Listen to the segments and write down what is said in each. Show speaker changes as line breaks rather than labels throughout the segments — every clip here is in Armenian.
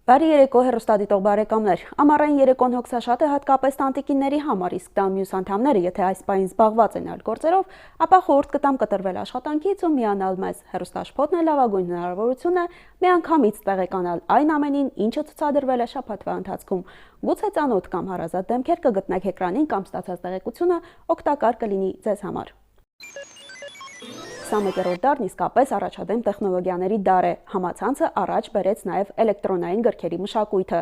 Բարի երեկո հեռուստադիտող բարեկամներ, ամառային երեկոն հոգսաշատ է հատկապես տանտիկինների համար, իսկ տան մյուս անդամները, եթե այս պահին զբաղված են այլ գործերով, ապա խորհուրդ կտամ կտրվել աշխատանքից ու միանալ մեզ։ Հեռուստաշփոթն է լավագույն հնարավորությունը միանգամից տեղեկանալ այն ամենին, ինչը ցուցադրվել է շաբաթվա ընթացքում։ Գուցե ծանոթ կամ հարազատ դեմքեր կգտնեք էկրանին կամ ստացած տեղեկությունը օգտակար կլինի ձեզ համար։ 21-րդ դարն իսկապես առաջադեմ տեխնոլոգիաների դար է, համացանցը առաջ բերեց նաև էլեկտրոնային գրքերի մշակույթը։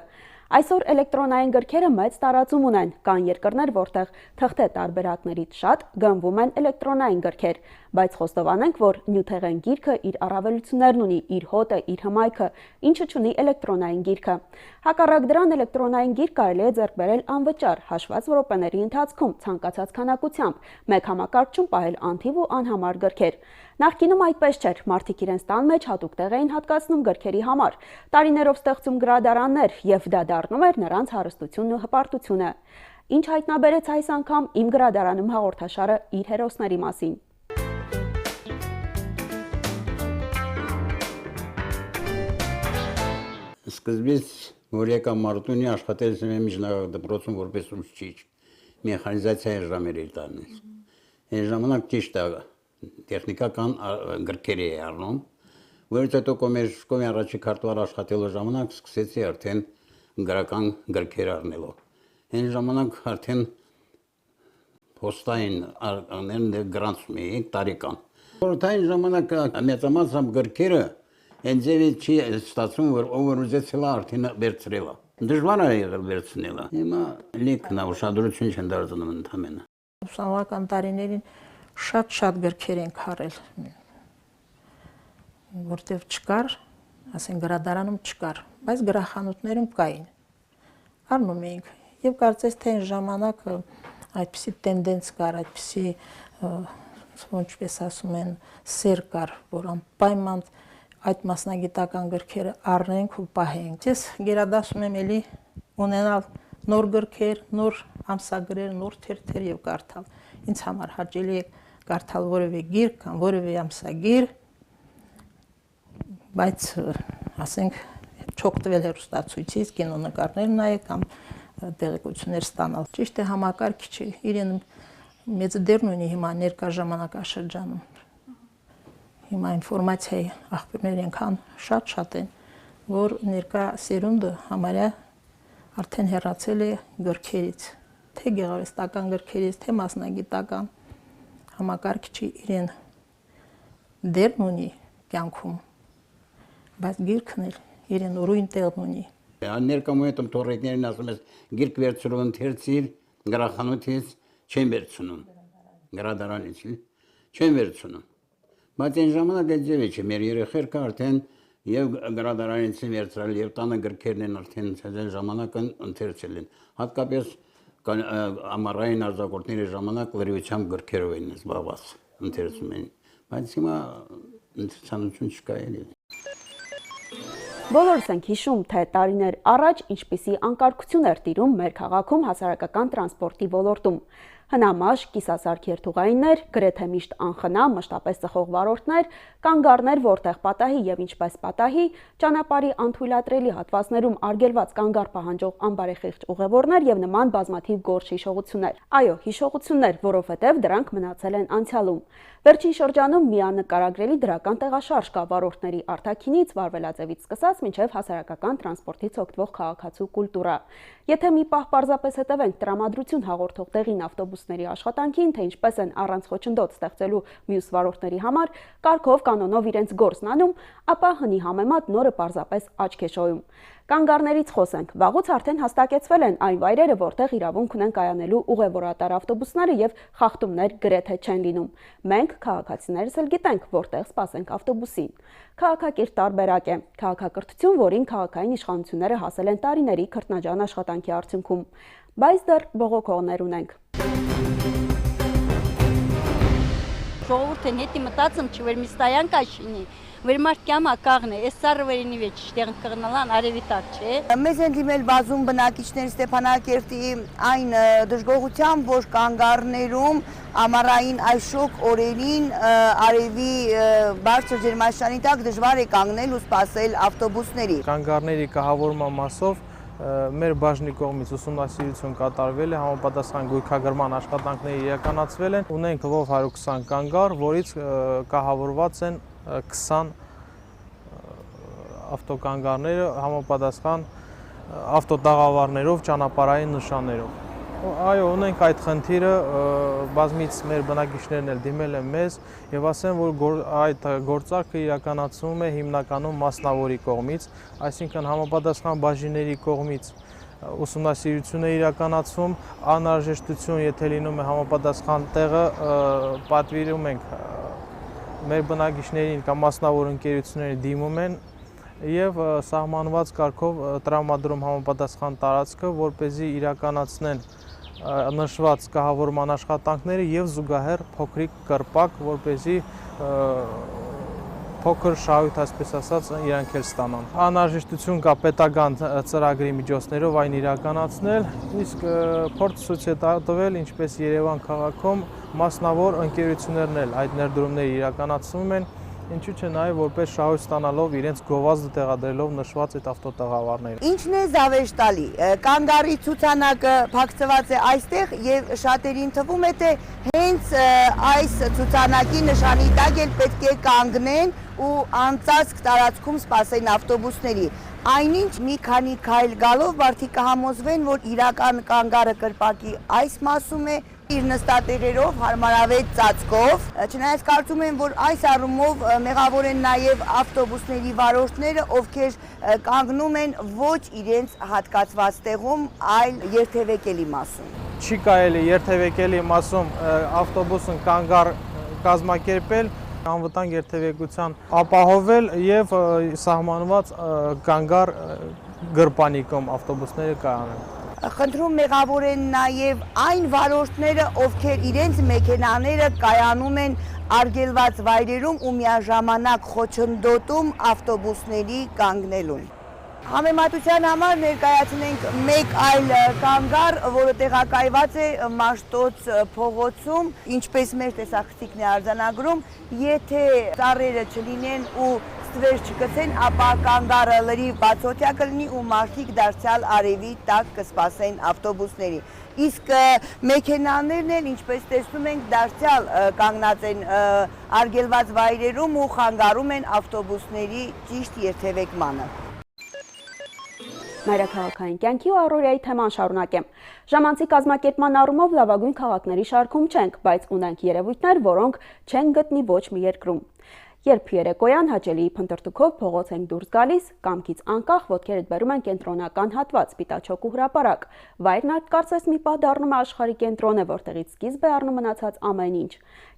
Այսօր էլեկտրոնային գրքերը մեծ տարածում ունեն, կան երկրներ, որտեղ թղթե տարբերակներից շատ գնվում են էլեկտրոնային գրքեր, բայց խոստովանենք, որ նյութեղեն գիրքը իր առավելություններն ունի, իր հոտը, իր հմայքը, ինչը չունի էլեկտրոնային գիրքը։ Հակառակ դրան էլեկտրոնային գիրք կարելի է ձեռք բերել անվճար, հաշված րոպեների ընթացքում, ցանկացած քանակությամբ, մեկ համակարգչում պահել անթիվ ու անհամար գրքեր։ Նախկինում այդպես չէր, մարդիկ իրենց տան մեջ հատուկ տեղ էին հատկացնում գրքերի համար, տարիներով ստեղծում գրադարաններ, եւ դա դառնում էր նրանց հարստությունն ու հպարտությունը։ Ինչ հայտնաբերեց այս անգամ իմ գրադարանում հաղորդաշարը իր հերոսների մասին։
Սկզբից Մորեկա Մարտունի աշխատել եմ միջնակարգ դպրոցում որպես ուսուցիչ, մեխանիզացիայի ժամեր էր տալիս։ Այն ժամանակ ճիշտ է տեխնիկական գրքեր էի առնում, որից հետո կոմերցիոն առաջի քարտուղար աշխատելու ժամանակ սկսեցի արդեն գրական գրքեր առնելով։ Այն ժամանակ արդեն փոստային արգաներն գրանցում էի տարեկան։ Խորհրդային ժամանակ մեծամասամբ գրքերը Ենձևից չի ստացվում, որ ով ուզեցել է արդեն վերցրել է։ Դժվար է եղել վերցնելը։ Հիմա լիքն է ուշադրություն չեն դարձնում ընդամենը։
Ուսանողական տարիներին շատ գրքեր ենք առել, որտեղ չկար, ասեն գրադարանում չկար, բայց գրախանութներում կային։ Առնում էինք եւ կարծես թե այն ժամանակ այդպիսի տենդենց կար, այդպիսի ինչպես ասում են, սեր կար, որ անպայման այդ մասնագիտական գրքերը առնենք ու պահենք։ Ես գերադասում եմ էլի ունենալ նոր գրքեր, նոր ամսագրեր, նոր թերթեր եւ կարդալ։ Ինձ համար հաճելի է կարդալ որևէ գիրք կամ որևէ ամսագիր, բայց ասենք չօգտվել հեռուստացույցից, կինոնկարներ նայել կամ տեղեկություններ ստանալ։ Ճիշտ է, համակարգիչը իրեն մեծ դեր ունի հիմա ներկա ժամանակաշրջանում։ Հիմա ինֆորմացիայի աղբյուրներ այնքան շատ են, որ ներկա սերունդը համարյա արդեն հեռացել է գրքերից, թե գեղարվեստական գրքերից, թե մասնագիտական համակարգիչի իրեն դերն ունի կյանքում, բայց գիրքն էլ իրեն ուրույն տեղն ունի։
Ներկա մոյետում թորեկներին ասում ես գիրք վերցրու ընթերցիր, գրախանութից չեն վերցնում, գրադարանից չեն վերցնում։ Բայց այն ժամանակ այդ ձևի չէ, մեր երեխերքը արդեն եւ գրադարանից են վերցրել եւ տանը գրքերն են արդեն ցեզել ժամանակը ընթերցել են։ Հատկապես ամառային արձակուրդների ժամանակ լրիվությամբ գրքերով են զբաղված, ընթերցում են։ Բայց հիմա ընթերցանություն չկա էլի։
Բոլորս ենք հիշում, թե տարիներ առաջ ինչպիսի անկարգություն էր տիրում մեր քաղաքում հասարակական տրանսպորտի ոլորտում։ Հնամաշ, կիսասարք երթուղայիններ, գրեթե միշտ անխնա, մշտապես ծխող վարորդներ, կանգառներ, որտեղ պատահի եւ ինչպես պատահի, ճանապարհի անթույլատրելի հատվածներում արգելված կանգառ պահանջող անբարեխիղճ ուղևորներ եւ նման բազմաթիվ գորշ հիշողություններ։ Այո, հիշողություններ, որովհետեւ դրանք մնացել են անցյալում։ Վերջին շրջանում մի աննկարագրելի դրական տեղաշարժ կա վարորդների արտաքինից, վարվելաձևից սկսած մինչև հասարակական տրանսպորտից օգտվող քաղաքացու կուլտուրա։ Եթե մի պահ պարզապես հետևենք տրամադրություն հաղորդող տեղին ավտոբուսի ավտոբուսների աշխատանքին, թե ինչպես են առանց խոչընդոտ ստեղծելու մյուս վարորդների համար կարգով կանոնով իրենց գործն անում, ապա հնի համեմատ նորը պարզապես աչք է շոյում։ Կանգառներից խոսենք։ Վաղուց արդեն հաստատեցվել են այն վայրերը, որտեղ իրավունք ունեն կայանելու ուղևորատար ավտոբուսները եւ խախտումներ գրեթե չեն լինում։ Մենք քաղաքացիներս էլ գիտենք, որտեղ սպասենք ավտոբուսին։ Քաղաքակիրթ տարբերակ է։ Քաղաքակրթություն, որին քաղաքային իշխանությունները հասել են տարիների քրտնաջան աշխատանքի արդյունքում։ Բայց դեռ բողոքողներ ունենք։
Ժողովուրդն հետի մտածում չի, որ մի ստայանք աշինի, որ մարդկյամ ակաղն է, այս սարը վերինի վեճ շտեղ կղնալան արևի տակ չէ։
Մեզ են դիմել բազում բնակիչներ Ստեփանակերտի այն դժգոհությամբ, որ կանգառներում ամառային այսօք օրերին արևի բարձր ջերմաստիճանի տակ դժվար է կանգնել ու սպասել ավտոբուսների։
Կանգառների կահավորման մասով մեր բաժնի կողմից ուսումնասիրություն կատարվել է, համապատասխան գույքագրման աշխատանքները իրականացվել են։ Ունենք լով 120 կանգառ, որից կահավորված են 20 ավտոկանգառները համապատասխան ավտոտաղավարներով, ճանապարհային նշաններով։ Այո, ունենք այդ խնդիրը, բազմից մեր բնակիչներն էլ դիմել են մեզ եւ ասեն, որ այդ գործարքը իրականացվում է հիմնականում մասնավորի կողմից, այսինքն համապատասխան բաժինների կողմից ուսումնասիրություն է իրականացվում, անհրաժեշտություն, եթե լինում է համապատասխան տեղը, պատվիրում ենք մեր բնակիչներին կամ մասնավոր ընկերությունների դիմում են եւ սահմանված կարգով տրամադրում համապատասխան տարածքը, որպեսզի իրականացնեն նշված կահավորման աշխատանքները եւ զուգահեռ փոքրիկ կրպակ, որպեսզի փոքր շահույթ, այսպես ասած, իրանք էլ ստանան։ Անհրաժեշտություն կա պետական ծրագրի միջոցներով այն իրականացնել, իսկ փորձ ցույց է տվել, ինչպես Երևան քաղաքում մասնավոր ընկերություններն էլ այդ ներդրումները իրականացնում են, ինչու՞ չէ նաև որպես շահույթ ստանալով իրենց գովազդը տեղադրելով նշված այդ ավտոտաղավարները։
Ինչն է զավեշտալի, կանգառի ցուցանակը փակցված է այստեղ եւ շատերին թվում է, թե հենց այս ցուցանակի նշանի տակ էլ պետք է կանգնեն ու անցածք տարածքում սպասեն ավտոբուսների։ Այնինչ մի քանի քայլ գալով մարդիկ կհամոզվեն, որ իրական կանգառը կրպակի այս մասում է, իր նստատեղերով, հարմարավետ ծածկով, չնայած կարծում եմ, որ այս առումով մեղավոր են նաև ավտոբուսների վարորդները, ովքեր կանգնում են ոչ իրենց հատկացված տեղում, այլ երթևեկելի մասում։
Չի կարելի երթևեկելի մասում ավտոբուսն կանգառ կազմակերպել, անվտանգ երթևեկության ապահովել եւ սահմանված կանգառ գրպանիկում ավտոբուսները կայանեն։
Խնդրում մեղավոր են նաև այն վարորդները, ովքեր իրենց մեքենաները կայանում են արգելված վայրերում ու միաժամանակ խոչընդոտում ավտոբուսների կանգնելուն։ Համեմատության համար ներկայացնենք մեկ այլ կանգառ, որը տեղակայված է Մաշտոց փողոցում, ինչպես մեր տեսախցիկն է արձանագրում, եթե ծառերը չլինեն ու ստվեր չգցեն, ապա կանգառը լրիվ բացօթյա կլինի ու մարդիկ դարձյալ արևի տակ կսպասեն ավտոբուսների։ Իսկ մեքենաներն էլ, ինչպես տեսնում ենք, դարձյալ կանգնած են արգելված վայրերում ու խանգարում են ավտոբուսների ճիշտ երթևեկմանը։
Մայրաքաղաքային կյանքի ու առօրյայի թեման շարունակեմ։ Ժամանցի կազմակերպման առումով լավագույն քաղաքների շարքում չենք, բայց ունենք երևույթներ, որոնք չեն գտնի ոչ մի երկրում։ Երբ երեկոյան հաճելի փնտրտուքով փողոց ենք դուրս գալիս, կամքից անկախ ոտքերդ բերում են կենտրոնական հատված, Պիտաչոկ ու հրապարակ։ Վայրն կարծես մի պահ դառնում է աշխարհի կենտրոն է, որտեղից սկիզբ է առնում մնացած ամեն ինչ։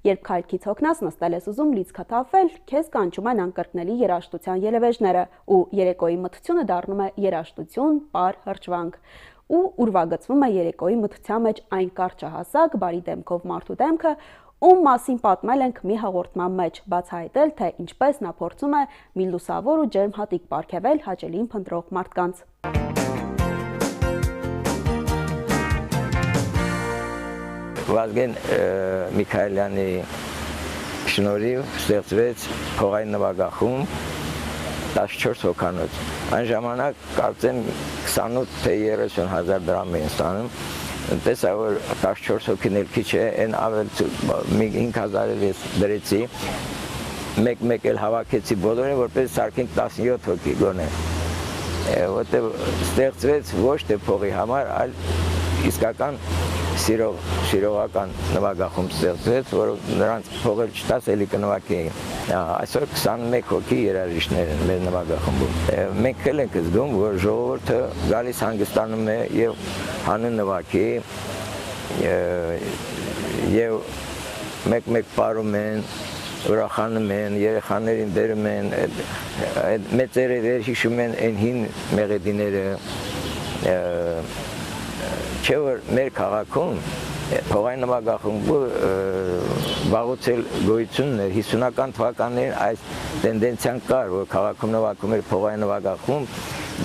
Երբ քայլքից հոգնած նստել ես ուզում լիցքաթափվել, քեզ կանչում են անկրկնելի երաժշտության ելևէջները, ու երեկոյի մթությունը դառնում է երաժշտություն, պար, հրճվանք։ Ու ուրվագծվում է երեկոյի մթության մեջ այն կարճահասակ, բարի դեմքով մարդու դեմքը, ում մասին պատմել ենք մի հաղորդման մեջ, բացահայտել, թե ինչպես նա փորձում է մի լուսավոր ու ջերմ հատիկ պարգևել հաճելին փնտրող մարդկանց։
Վազգեն Միքայելյանի շնորհիվ ստեղծվեց փողային նվագախումբ 14 հոգանոց։ Այն ժամանակ կարծեմ 28 թե 30 հազար դրամ էին ստանում։ Տեսա, որ 14 հոգին էլ քիչ է, այն ավել 5000-ը ես դրեցի, մեկ էլ հավաքեցի բոլորին, որպես սարքենք 17 հոգի գոնե։ Որտեղ ստեղծվեց ոչ թե փողի համար, այլ իսկական սիրողական նվագախումբ ստեղծվեց, որ նրանց փողեր չտաց էլի կնվագեին։ Այսօր 21 հոգի երաժիշտներ են մեր նվագախմբում։ Մենք էլ ենք զգում, որ ժողովուրդը գալիս հանգստանում է եւ հանուն նվագի եւ մեկ պարում են, ուրախանում են, երեխաներին բերում են, մեծերը հիշում են այն հին մեղեդիները, չէ որ մեր քաղաքում փողային նվագախումբը վաղուց էլ գոյությունն էր 50-ական թվականներին այս տենդենցիան կար, որ քաղաքում նվագում էր փողային նվագախումբ,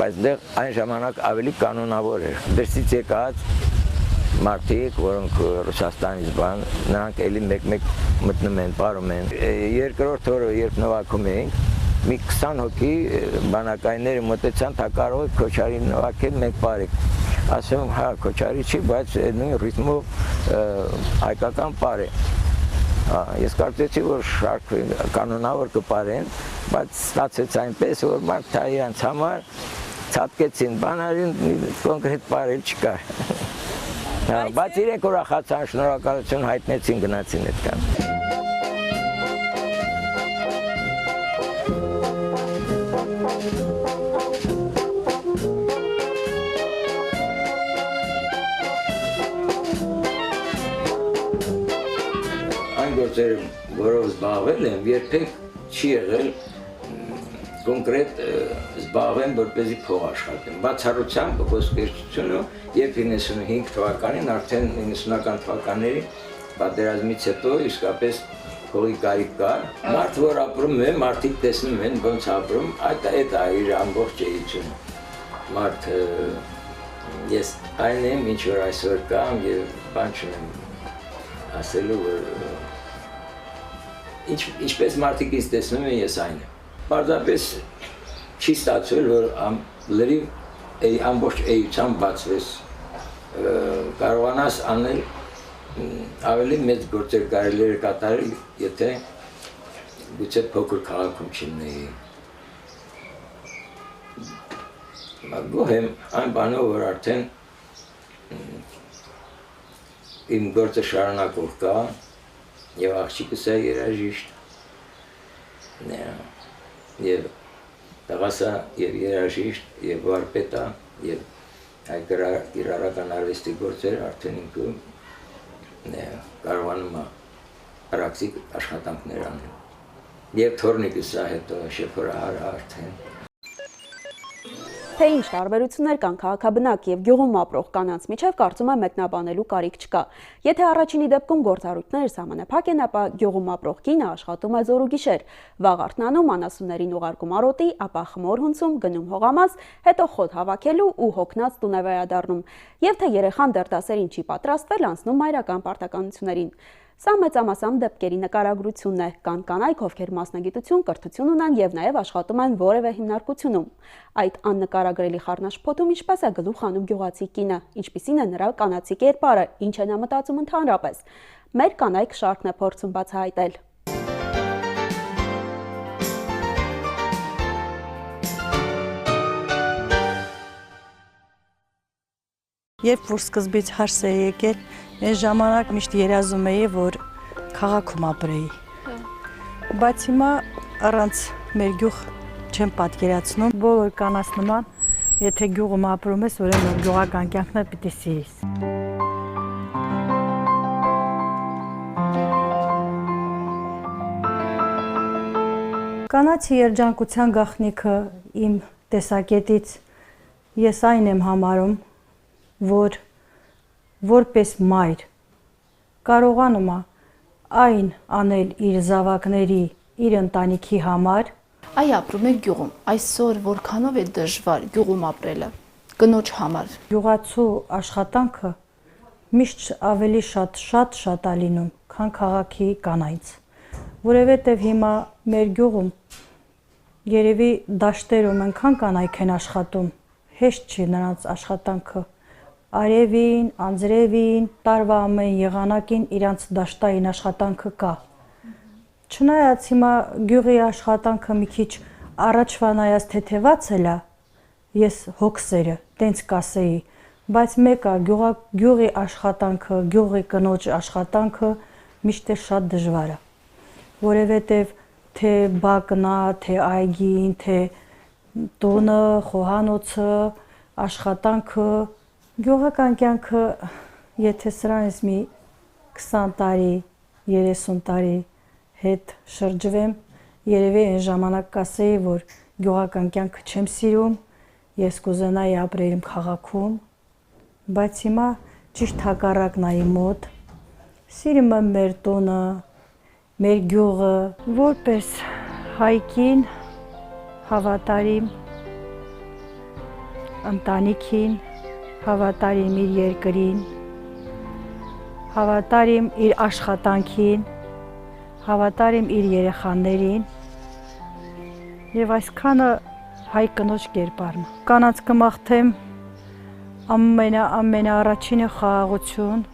բայց դեռ այն ժամանակ ավելի կանոնավոր էր։ Դրսից եկած մարդիկ, որոնք Ռուսաստանից բան, նրանք էլի մեկ-մեկ մտնում են, պարում են։ Երկրորդ օրը, երբ նվագում էինք, մի 20 հոգի բանակայինները մտեցան, թա կարող եք Քոչարին նվագել, մենք պարենք։ Ասում, հա, Քոչարի չի, բայց նույն ռիթմով հայկական պար է։ Ես կարծեցի, որ շարք կանոնավոր կպարեն, բայց ստացեց այնպես, որ մարդը իրանց համար ցատկեցին, բանարին կոնկրետ պարել չկար։ Բայց իրենք ուրախացան, շնորհակալություն հայտնեցին, գնացին այդքան։ Այն գործերը, որով զբաղվել եմ, երբեք չի եղել կոնկրետ զբաղվեմ, որպեսզի փող աշխատեմ։ Բացառությամբ ոսկերչությունը, երբ 95 թվականին, արդեն 90-ական թվականների պատերազմից հետո իսկապես փողի կարիք կար։ Մարդ, որ ապրում է, մարդիկ տեսնում են ոնց ապրում, այդ է իր ամբողջ էությունը։ Մարդ, ես այն եմ, ինչ որ այսօր կամ եւ բան չունեմ ասելու, որ ինչպես մարդիկ ինձ տեսնում են, ես այն եմ։ Պարզապես չի ստացվել, որ լրիվ ամբողջ էությամբ բացվես, կարողանաս անել ավելի մեծ գործեր կարելի էր կատարել, եթե գուցե փոքր քաղաքում չլինեի։ Գոհ եմ այն բանով, որ արդեն իմ գործը շարունակող կա եւ աղջիկս է երաժիշտ։ Եվ տղասա եւ երաժիշտ եւ վարպետ է եւ հայ կիրառական արվեստի գործեր արդեն ինքը կարողանում է պրակտիկ աշխատանքներ անել։ Եվ թորնիկս է հետո շեփորահար արդեն։
Թե ինչ տարբերություններ կան քաղաքաբնակ եւ գյուղում ապրող կանանց միջև, կարծում եմ մեկնաբանելու կարիք չկա։ Եթե առաջինի դեպքում գործառույթները սահմանափակ են, ապա գյուղում ապրող կինը աշխատում է զորուգիշեր, վաղ արթնանում, անասուններին ուղարկում արոտի, ապա խմոր հունցում, գնում հողամաս, հետո խոտ հավաքելու ու հոգնած տուն է վերադառնում։ Եվ թե երեխան դեռ դասերին չի պատրաստվել, անցնում մայրական պարտականություններին։ Սա մեծամասամբ դեպքերի նկարագրությունն է, կան կանայք, ովքեր մասնագիտություն, կրթություն ունեն եւ նաեւ աշխատում են որևէ հիմնարկությունում։ Այդ աննկարագրելի խառնաշփոթում ինչպես է գլուխ հանում գյուղացի կինը, ինչպիսին է նրա կանացի կերպարը, ինչ է նա մտածում ընդհանրապես։ Մեր կանայք շարքն է փորձում բացահայտել։
Երբ որ սկզբից հարս է եկել, այս ժամանակ միշտ երազում էի, որ քաղաքում ապրեի։ Բայց հիմա առանց մեր գյուղ չեմ պատկերացնում, բոլոր կանանց նման, եթե գյուղում ապրում ես, ուրեմն գյուղական կյանքն պիտի սիրես։ Կանացի երջանկության գաղտնիքը իմ տեսակետից ես այն եմ համարում, որ որպես մայր կարողանում է այն անել իր զավակների, իր ընտանիքի համար։
Այ ապրում եք գյուղում, այսօր որքանով է դժվար գյուղում ապրելը, կնոջ համար։
Գյուղացու աշխատանքը միշտ ավելի շատ է լինում, քան քաղաքի կանայց, որովհետև հիմա մեր գյուղում երևի դաշտերում այնքան կանայք են աշխատում, հեշտ չի նրանց աշխատանքը։ Արևին, անձրևին, տարվա ամեն եղանակին իրանց դաշտային աշխատանքը կա։ Չնայած հիմա գյուղի աշխատանքը մի քիչ առաջվա նայած թեթևացել է, ես հոգսերը տենց կասեի, բայց մեկը գյուղի աշխատանքը, գյուղի կնոջ աշխատանքը միշտ է շատ դժվար է, որովհետև թե բակնա, թե այգին, թե տունը, խոհանոցը, աշխատանքը, գյուղական կյանքը, եթե սրանից մի 20 տարի, 30 տարի հետ շրջվեմ, երևի այն ժամանակ կասեի, որ գյուղական կյանքը չեմ սիրում, ես կուզենայի ապրել իմ քաղաքում, բայց հիմա ճիշտ հակառակն է իմ մոտ, սիրում եմ մեր տունը, մեր գյուղը, որպես հայկին, հավատարիմ ընտանիքին, հավատարիմ իր երկրին, հավատարիմ իր աշխատանքին, հավատարիմ իր երեխաներին եւ այսքանը հայ կնոջ կերպարն։ Կանանց կմաղթեմ ամենաառաջինը խաղաղություն,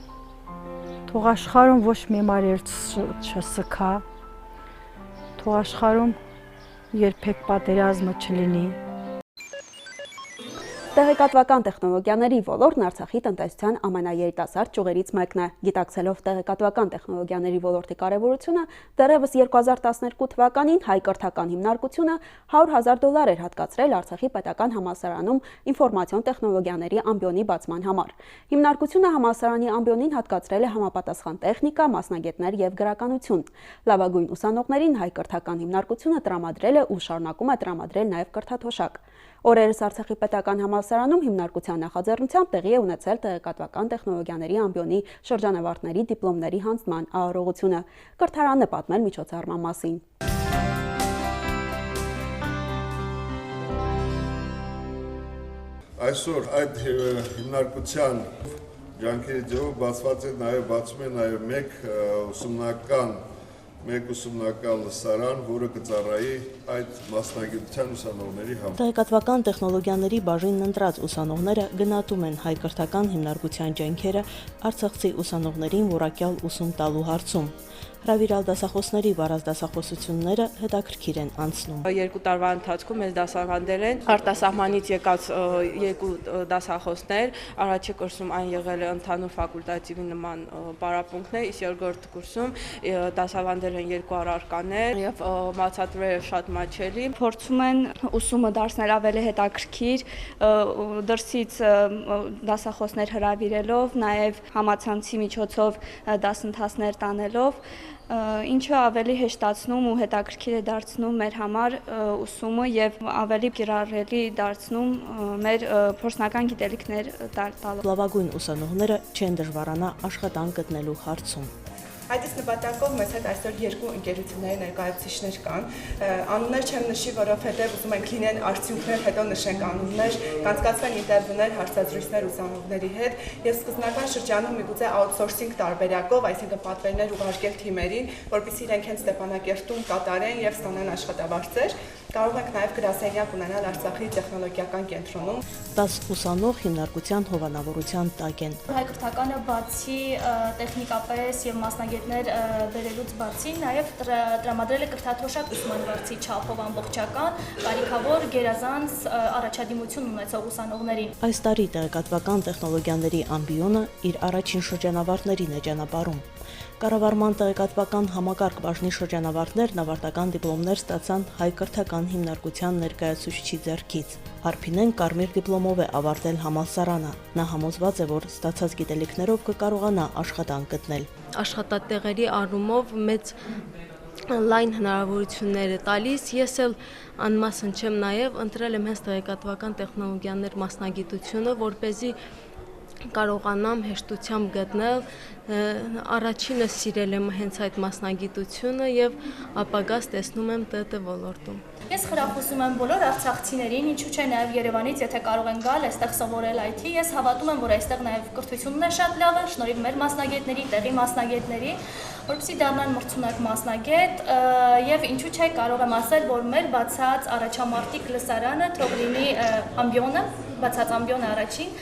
թող աշխարհում ոչ մի մարեր չսքա, թող աշխարհում երբեք պատերազմը չլինի։
Տեղեկատվական տեխնոլոգիաների ոլորտն Արցախի տնտեսության ամենաերիտասարդ ճյուղերից մեկն է։ Գիտակցելով տեղեկատվական տեխնոլոգիաների ոլորտի կարևորությունը, դեռևս 2012 թվականին հայ կրթական հիմնարկությունը $100,000 էր հատկացրել Արցախի պետական համալսարանում ինֆորմացիոն տեխնոլոգիաների ամբիոնի բացման համար։ Հիմնարկությունը համալսարանի ամբիոնին հատկացրել է համապատասխան տեխնիկա, մասնագետներ եւ գրականություն։ Լավագույն ուսանողներին հայ կրթական հիմնարկությունը տրամադրել է ու շարունակում է տրամադրել նաեւ կրթաթոշակ։ Օրերս Արցախի պետական համալսարանում հիմնարկության նախաձեռնությամբ տեղի է ունեցել տեղեկատվական տեխնոլոգիաների ամբիոնի շրջանավարտների դիպլոմների հանձնման արարողությունը։ Կրթարանն է պատմել միջոցառման մասին։
Այսօր այդ հիմնարկության ջանքերի ձևով բացում է նաև մեկ ուսումնական լսարան, որը կծառայի այդ մասնագիտության ուսանողների համար։
Տեղեկատվական տեխնոլոգիաների բաժինն ընտրած ուսանողները գնահատում են հայ կրթական հիմնարկության ջանքերը արցախցի ուսանողներին որակյալ ուսում տալու հարցում։ Հրավիրալ դասախոսների վարած դասախոսությունները հետաքրքիր են անցնում։
2 տարվա ընթացքում մեզ դասավանդել են արտասահմանից եկած 2 դասախոսներ, առաջի կուրսում այն եղել է ընդհանուր ֆակուլտատիվի նման պարապմունքներ, իսկ երկրորդ կուրսում դասավանդել են 2 առարկաներ եւ բացատրվել շատ մաչելի։
Փորձում են ուսումը դարձնել ավելի հետաքրքիր, դրսից դասախոսներ հրավիրելով, նաեւ համացանցի միջոցով դասընթացներ տանելով, ինչը ավելի հեշտացնում ու հետաքրքիր է դարձնում մեր համար ուսումը եւ ավելի կիրառելի դարձնում մեր փորձնական գիտելիքներ տալով։
Լավագույն ուսանողները չեն դժվարանա աշխատանք գտնելու հարցում։
Այդ նպատակով մեզ հետ այսօր 2 ընկերությունների ներկայացուցիչներ կան։ Անուններ չեմ նշի, որովհետև ուզում ենք լինեն արդյունքներ, հետո նշենք անուններ, կանցկացվեն ինտերվյուներ, հարցազրույցներ ուսանողների հետ եւ սկզբնական շրջանում միգուցե աութսորսինգ տարբերակով, այսինքն պատվերներ ուղարկել թիմերին, որպեսզի իրենք հենց Ստեփանակերտում կատարեն եւ ստանան աշխատավարձեր։ Կարող ենք նաև գրասենյակ ունենալ Արցախի տեխնոլոգիական կենտրոնում։
10 ուսանող հիմնարկության հովանավորության տակ են։
Հայ կրթականը բացի տեխնիկապես եւ մասնագետներ բերելուց բացի նաև տրամադրել է կրթաթոշակ ուսման վարձի չափով ամբողջական, կարիքավոր գերազանց առաջադիմություն ունեցող ուսանողներին։
Այս տարի տեղեկատվական տեխնոլոգիաների ամբիոնը իր առաջին շրջանավարտներին է ճանապարհում։ Կառավարման տեղեկատվական համակարգ բաժնի շրջանավարտներն ավարտական դիպլոմներ ստացան հայ կրթական հիմնարկության ներկայացուցիչի ձեռքից։ Հարփինեն կարմիր դիպլոմով է ավարտել համալսարանը։ Նա համոզված է, որ ստացած գիտելիքներով կկարողանա աշխատանք գտնել։
Աշխատատեղերի առումով մեծ լայն հնարավորություններ է տալիս։ Ես էլ անմասն չեմ նաև ընտրել եմ հենց տեղեկատվական տեխնոլոգիաներ մասնագիտությունը, որպեսզի կարողանամ հեշտությամբ գտնել, առաջինը սիրել եմ հենց այդ մասնագիտությունը եւ ապագաս տեսնում եմ ՏՏ ոլորտում։
Ես խրախուսում եմ բոլոր արցախցիներին, ինչու՞ չէ նաև Երևանից, եթե կարող են գալ, այստեղ սովորել IT, ես հավատում եմ, որ այստեղ նաև կրթությունն է շատ լավ, շնորհիվ մեր մասնագետների, տեղի մասնագետների, որպեսզի դառնան մրցունակ մասնագետ, եւ ինչու՞ չէ կարող եմ ասել, որ մեր բացած առաջամարտիկ լսարանը թող լինի ամբիոնը, բացած ամբիոնը առաջին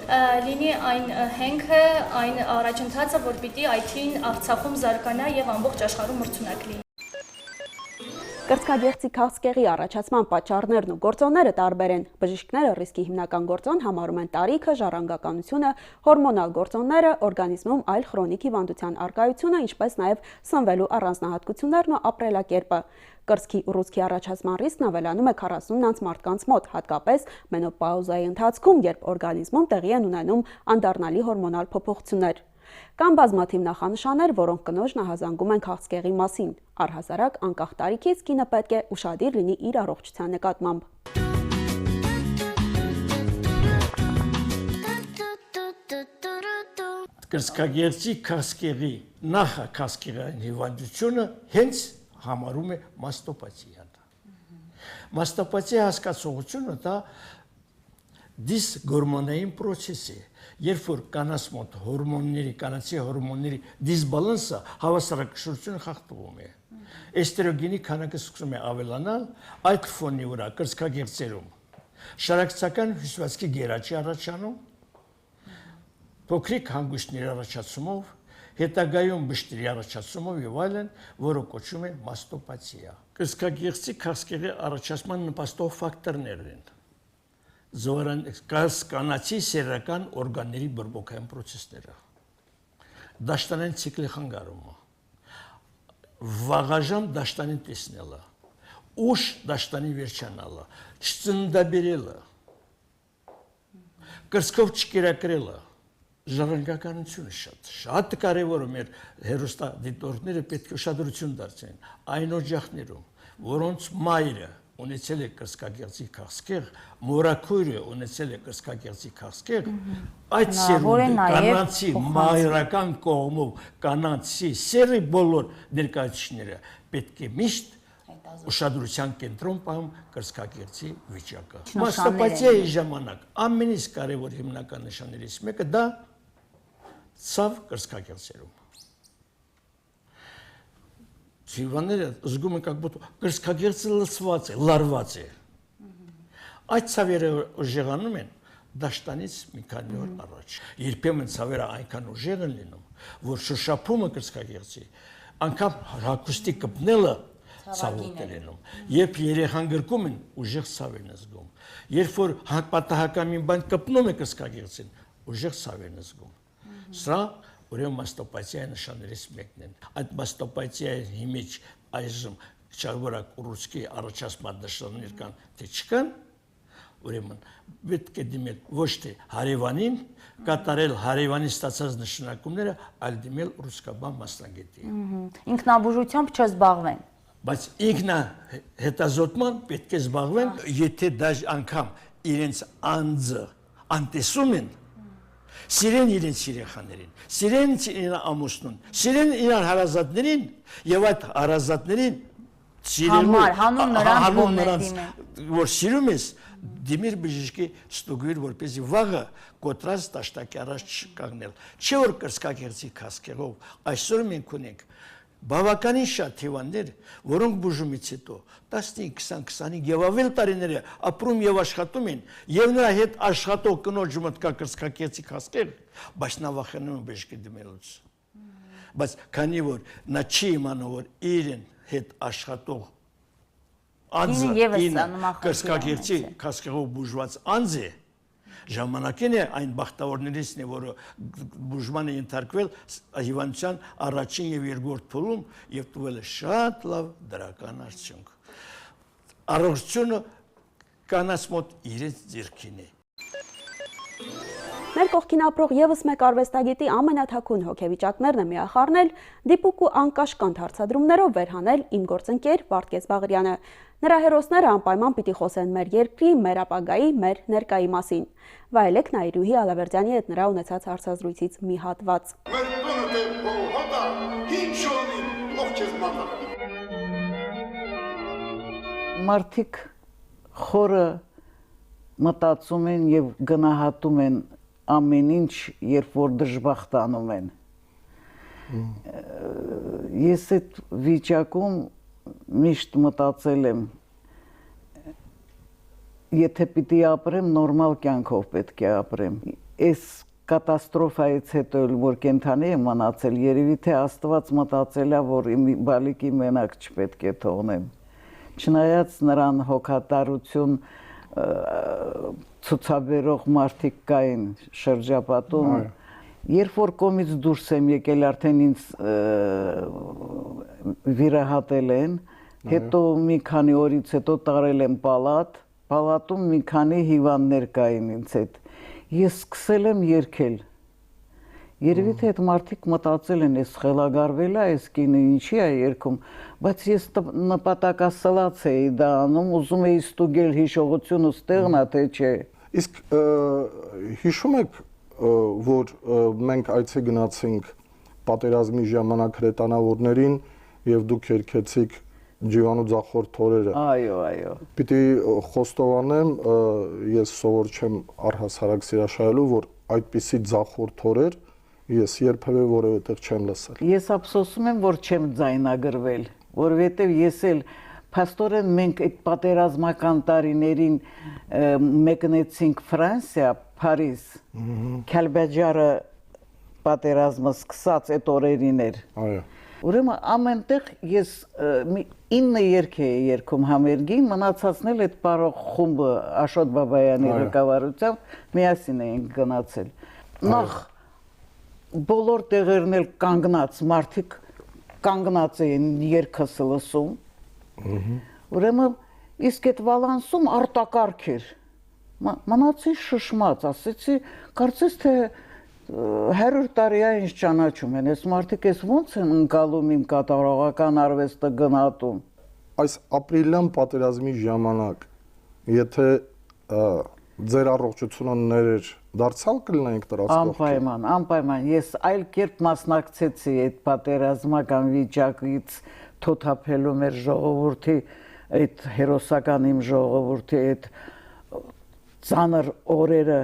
լինի այն հենքը, այն առաջընթացը, որ պիտի IT-ն Արցախում զարգանա եւ ամբողջ աշխարհում մրցունակ լինի։
Կրծքագեղձի քաղցկեղի առաջացման պատճառներն ու գործոնները տարբեր են։ Բժիշկները ռիսկի հիմնական գործոն համարում են տարիքը, ժառանգականությունը, հորմոնալ գործոնները, օրգանիզմում այլ խրոնիկ հիվանդության առկայությունը, ինչպես նաև սնվելու առանձնահատկություններն ու ապրելակերպը։ Կրծքի ուռուցքի առաջացման ռիսկն ավելանում է 40-ից մարդկանց մոտ, հատկապես մենոպաուզայի ընթացքում, երբ օրգանիզմում տեղի են ունենում անդառնալի հորմոնալ փոփոխություններ։ Կան բազմաթիվ նախանշաններ, որոնք կնոջ նահազանգում են քաղցկեղի մասին։ Առհասարակ, անկախ տարիքից կինը պետք է ուշադիր լինի իր առողջության նկատմամբ։
Կրծքագեղձի քաղցկեղի նախաքաղցկեղային հիվանդությունը հենց համարում է մաստոպաթիան։ Մաստոպաթիա հասկացողությունը դա դիսգորմոնային process է, երբ որ կանանց մոտ կանացի հորմոնների դիսբալանսը հավասարակշռությունը խախտվում է։ Էստրոգենի քանակը սկսում է ավելանալ, այդ ֆոնի վրա կրծքագեղձերում շարակցական հյուսվածքի գերաճի առաջանում, փոքրիկ հանգույցների առաջացումով, հետագայում բշտերի առաջացումով եւ այլն, որը կոչվում է մաստոպաթիա։ Կրծքագեղձի քաղցկեղի առաջացման նպաստող ֆակտորներ են կանացի սեռական օրգանների բրբոքային պրոցեսները, դաշտանային ցիկլի խանգարումը, վաղաժամ դաշտանին տեսնելը, ուշ դաշտանի վերջանալը, չծննդաբերելը, կրծքով չկերակրելը, ժառանգականությունը շատ կարևոր է մեր հեռուստադիտողները պետք է ուշադրություն դարձնեն այն օջախներում, որոնց մայրը ունեցել է կրծքագեղձի քաղցկեղ, մորաքույրը ունեցել է կրծքագեղձի քաղցկեղ, այդ սերունդը կանանցի մայրական կողմով կանանցի սերի բոլոր ներկայացուցիչները պետք է միշտ ուշադրության կենտրոն պահում կրծքագեղձի վիճակը։ Մաստոպաթիայի ժամանակ ամենից կարևոր հիմնական նշաններից մեկը դա ցավ կրծքագեղձերում։ Հիվանդները զգում են, как будто կրծքագեղձը լցված է, լարված է։ Այդ ցավերը ուժեղանում են դաշտանից մի քանի օր առաջ։ Երբեմն ցավերը այնքան ուժեղ են լինում, որ շոշափումը կրծքագեղձի, անգամ հագուստի կպնելը ցավոտ է լինում։ Երբ երեխան գրկում են, ուժեղ ցավ են զգում։ Երբ որ պատահական մի բան կպնում է կրծքագեղձին, ուժեղ ցավ են զգում։ Սա ուրեմն մաստոպաթիայի նշաններից մեկն են։ Այդ մաստոպաթիայի հիմիջ այժմ չարվորակ ուռուցքի առաջացման նշաններ կան, թե չկան, ուրեմն պետք է դիմել ոչ թե հարևանին, կատարել հարևանի ստացած նշանակումները, այլ դիմել ուռուցքաբան մասնագետի։
Ինքնաբուժությամբ չզբաղվեն։
Բայց ինքնահետազոտման պետք է զբաղվեն, եթե դաժ անգամ իրենց անձը անտեսում են, սիրեն իրենց երեխաներին, սիրեն իրեն ամուսնուն, սիրեն իրար հարազատներին եւ այդ հարազատներին հանուն նրանց, որ սիրում ես, դիմիր բժշկի ստուգիր, որպեսզի վաղը կոտրած տաշտակի առաջ չկանգնել։ Չէ որ կրծքագեղձի քաղցկեղով այսօր մենք ունենք բավականին շատ հիվանդներ, որոնք բուժումից հետո 15-20 եւ ավել տարիներ ապրում եւ աշխատում են, եւ նրա հետ աշխատող կնոջ մոտ կա կրծքագեղձի քաղցկեղ, բայց նա վախենում է բժշկի դիմելուց։ Բայց քանի որ նա չի իմանում, որ իրեն հետ աշխատող անձը կրծքագեղձի քաղցկեղով բուժված անձ է, ժամանակին է այն բախտավորներիցն է, որը բուժման է ենթարկվել հիվանդության առաջին եւ երկրորդ փուլում եւ տվել է շատ լավ դրական արդյունք։ Առողջությունը կանանց մոտ իրենց ձեռքին է։
Մեր կողքին ապրող եւս մեկ արվեստագետի ամենաթաքուն հոգեվիճակներն է միախառնել դիպուկ ու անկաշկանդ հարցադրումներով վերհանել իմ գործընկեր Վարդգես Բաղարյանը։ Նրա հերոսները անպայման պիտի խոսեն մեր երկրի, մեր ապագայի, մեր ներկայի մասին։ Վայելեք Նաիրուհի Ալավերդյանի հետ նրա ունեցած հարցազրույցից մի հատված։
Մարդիկ խորը մտածում են եւ գնահատում են ամեն ինչ, երբ որ դժբախտանում են։ Ես այդ վիճակում միշտ մտածել եմ, եթե պիտի ապրեմ, նորմալ կյանքով պետք է ապրեմ։ Այս կատաստրոֆայից հետո, որ կենթանի եմ մնացել, երևի թե Աստված մտածել է, որ իմ բալիկի մենակ չպետք է թողնեմ։ Չնայած նրան հոգատարություն ցուցաբերող մարդիկ կային շրջապատում, երբ որ կոմից դուրս եմ եկել, արդեն ինձ վիրահատել են, հետո մի քանի օրից հետո տարել եմ պալատ, պալատում մի քանի հիվանդներ կային ինձ հետ։ Ես սկսել եմ երգել։ Երևի թե այդ մարդիկ մտածել են, ես խելագարվել է, այս կինը ինչի է երգում, բայց ես նպատակասլաց էի դա անում, ուզում էի ստուգել հիշողությունը ստեղն է, թե չէ։
Իսկ հիշում եք, որ մենք այցի գնացինք պատերազմի ժամանակ հրետանավորներին եւ դուք երգեցիք Ջիվանու ձախորդ թորերը։
Այո, այո։
Պիտի խոստովանեմ, ես սովոր չեմ առհասարակ սիրաշահելու, որ այդպիսի ձախորդ թորեր ես երբևէ որևէ տեղ չեմ լսել։
Ես ափսոսում եմ, որ չեմ ձայնագրվել, որովհետև ես էլ փաստորեն մենք այդ պատերազմական տարիներին մեկնեցինք Ֆրանսիա, Փարիզ, Քալբաջարը պատերազմը սկսած այդ օրերին էր։
Այո։
Ուրեմն ամենտեղ ես 9 երգ էի երգում համերգին, մնացածն էլ այդ պարող խումբը Աշոտ Բաբայանի ղեկավարությամբ միասին էինք գնացել։ Նախ բոլոր տեղերն էլ կանգնած, մարդիկ կանգնած էին երգս լսում։ Ուրեմն իսկ այդ Վալանսում արտակարգ էր։ Մնացի շշմած, ասեցի, կարծես թե 100 տարի է ինձ ճանաչում են, այս մարդիկ ես ոնց են ընկալում իմ կատարողական արվեստը գնահատում։
Այս ապրիլյան պատերազմի ժամանակ, եթե ձեր առողջությունը ներեր, դարձյալ կլինենք դրած կողքին։
Անպայման, ես այլ կերպ մասնակցեցի այդ պատերազմական վիճակից թոթափելու մեր ժողովրդի, այդ հերոսական իմ ժողովրդի այդ ծանր օրերը։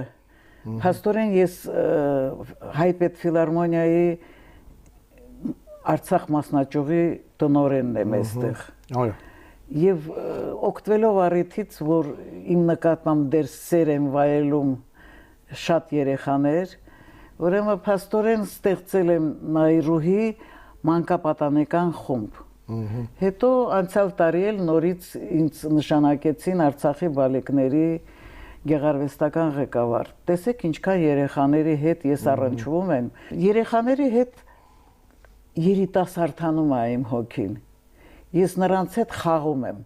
Փաստորեն ես Հայպետ ֆիլհարմոնիայի Արցախ մասնաճյուղի տնօրենն եմ այստեղ։
Այո։
Եվ օգտվելով առիթից, որ իմ նկատմամբ դեր սեր են վայելում շատ երեխաներ, ուրեմն փաստորեն ստեղծել եմ Նայրուհի մանկապատանեկան խումբ։ Հետո անցյալ տարի էլ նորից ինձ նշանակեցին Արցախի բալիկների գեղարվեստական ղեկավար։ Տեսեք ինչքան երեխաների հետ ես առնչվում եմ։ Երեխաների հետ երիտասարդանում է իմ հոգին։ Ես նրանց հետ խաղում եմ։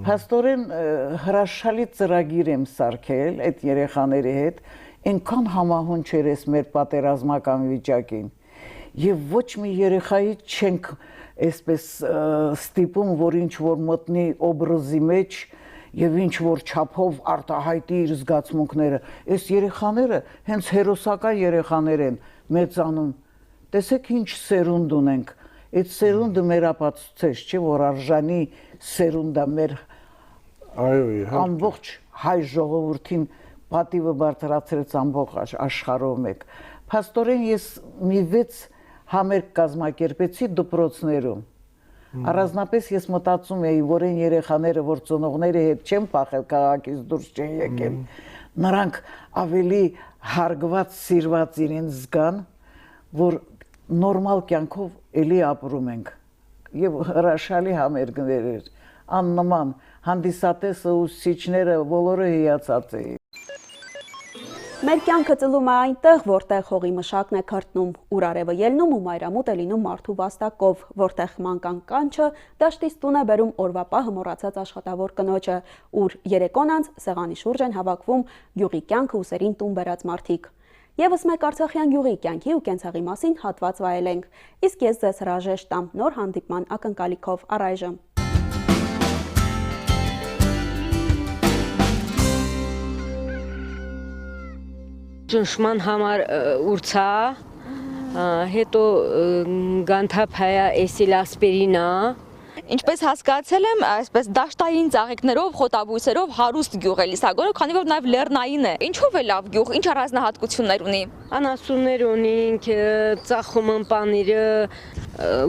Փաստորեն հրաշալի ծրագիր եմ սարքել այդ երեխաների հետ, այնքան համահունչ էր ես մեր պատերազմական վիճակին։ Եվ ոչ մի երեխայի չենք այսպես ստիպում, որ ինչ որ մտնի օբրազի մեջ եւ ինչ որ չափով արտահայտի իր զգացմունքները։ Այս երեխաները հենց հերոսական երեխաներ են մեծանում։ Տեսեք ինչ սերունդ ունենք։ Այդ սերունդը մեր ապացուցիչ չէ, որ արժանի սերունդը մեր ամբողջ հայ ժողովրդին պատիվը բարձրացրեց ամբողջ աշխարհով մեկ։ Փաստորեն ես մի 6 համերգ կազմակերպեցի դպրոցներում։ Առանձնապես ես մտածում էի, որ այն երեխաները, որ ծնողների հետ չեն փախել, քաղաքից դուրս չեն եկել, նրանք ավելի հարգված, սիրված իրենց զգան, որ նորմալ կյանքով էլի ապրում ենք։ Եվ հրաշալի համերգներ էր, աննման, հանդիսատեսը, ուսուցիչները բոլորը հիացած էին։
Մեր կյանքը ծլում է այնտեղ, որտեղ հողի մշակն է քրտնում, ուր արևը ելնում ու մայրամուտ է լինում մարդու վաստակով, որտեղ մանկան կանչը դաշտից տուն է բերում օրվա պահը մոռացած աշխատավոր կնոջը, ուր երեկոն անց սեղանի շուրջ են հավաքվում գյուղի կյանքը ուսերին տուն բերած մարդիկ։ Եվս մեկ արցախյան գյուղի կյանքի ու կենցաղի մասին հատված վայելենք, իսկ ես ձեզ հրաժեշտ տամ նոր հանդիպման ակնկալիքով առայժմ։
Ճնշման համար ուրցա, հետո գանթափայա էսիլասպերինա։
Ինչպես հասկացել եմ, այսպես դաշտային ծաղիկներով, խոտաբույսերով հարուստ գյուղ է Լիսագորը, քանի որ նաև լեռնային է։ Ինչով է լավ գյուղ, ինչ առանձնահատկություններ ունի։
Անասուններ ունենք, ծախում են պանիրը,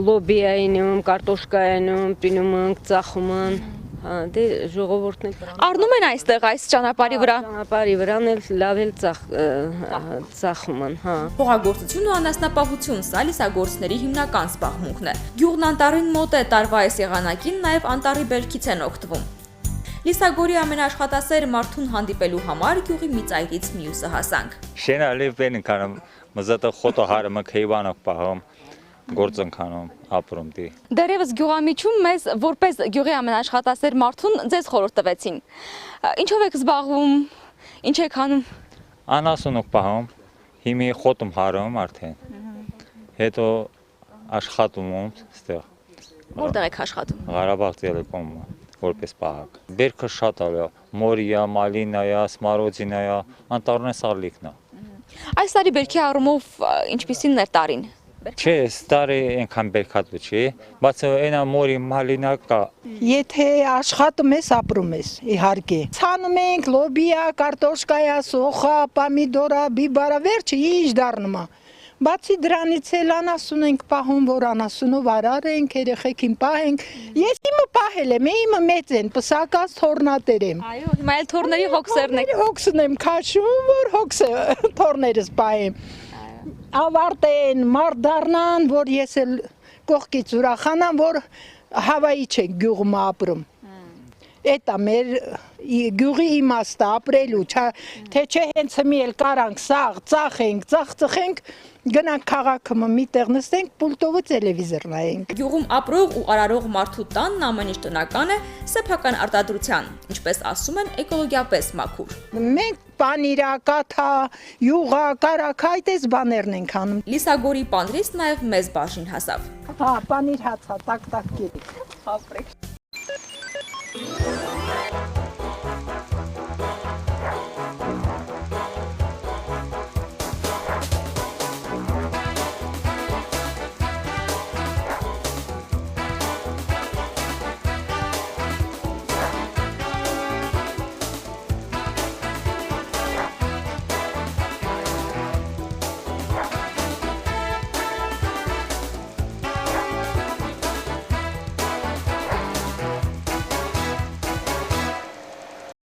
լոբիային, կարտոշկային, տինում ենք, ծախում են, Դե ժողովուրդն էլ
Առնում են այստեղ այս ճանապարհի վրա։
ճանապարհի վրան էլ լավ էլ ծախում են, հա։
Հողագործություն ու անասնապահություն սա լիսագործների հիմնական զբաղմունքն է։ Գյուղն անտառին մոտ է, տարվա այս եղանակին նաև անտառի բերքից են օգտվում։ Լիսագորի ամենաաշխատասեր մարդուն հանդիպելու համար գյուղի մի ծայրից մյուսը հասանք։
Շենալի բենքանում մզատը խոտը հարմը քեյվանով պահում գործընկանում ապրում դի։
Դերևս գյուղամիջում մեզ որպես գյուղի ամենաաշխատասեր մարդուն ձեզ խորհուրդ տվեցին։ Ինչով եք զբաղվում, ինչ եք անում։
Անասունով պահում, հիմի խոտում հարում արդեն։ Հետո աշխատում ստեղ։
Որտեղ եք աշխատում։
Ղարաբաղ տելեկոմ որպես պահակ։ Բերքը շատ է, մորիա, մալինայա, սմարոձինայա, անտառն է սարլիկն է։
Այս տարի բերքի առումով ինչպիսին էր տարին։
Չէ, տարի այնքան բերքատու չի, բայց այնա մորի մալինա կա։
Եթե աշխատում ես, ապրում ես, իհարկե։ Ցանում ենք լոբիա, կարտոշկայա, սոխա, պամիդորա, բիբարա, վերջը ինչ դառնում է։ Բացի դրանից էլ անասուն ենք պահում, որ անասունով արար ենք, երեխեքին պահենք։ Ես իմը պահել եմ, իմը մեծ են, պսակած թորնատեր եմ։
Այո, հիմա էլ թորների հոգսերն եք։
Հոգսն եմ քաշում, որ հոգսը թորներս պահեմ։ Ավարտեն, մարդ դառնան, որ ես էլ կողքից ուրախանամ, որ Հավայի չենք գյուղում ապրում։ Էտա մեր գյուղի իմաստը ապրելու, թե չէ հենց մի էլ կարանք սաղ, ծախենք, ծախենք, գնանք քաղաքը մի տեղ նստենք, պուլտովը տելևիզոր նայենք։
Գյուղում ապրող ու արարող մարդու տանն ամեն ինչ տնական է, սեփական արտադրության, ինչպես ասում են, էկոլոգիապես մաքուր։
Մենք պանիրա, կաթա, յուղա, կարակա, այդպես բաներն ենք անում։
Լիսագորի պանրից նաև մեզ բաժին հասավ։
Հա, պանիր հացա, տակ-տակ գերի։
Ապրեք։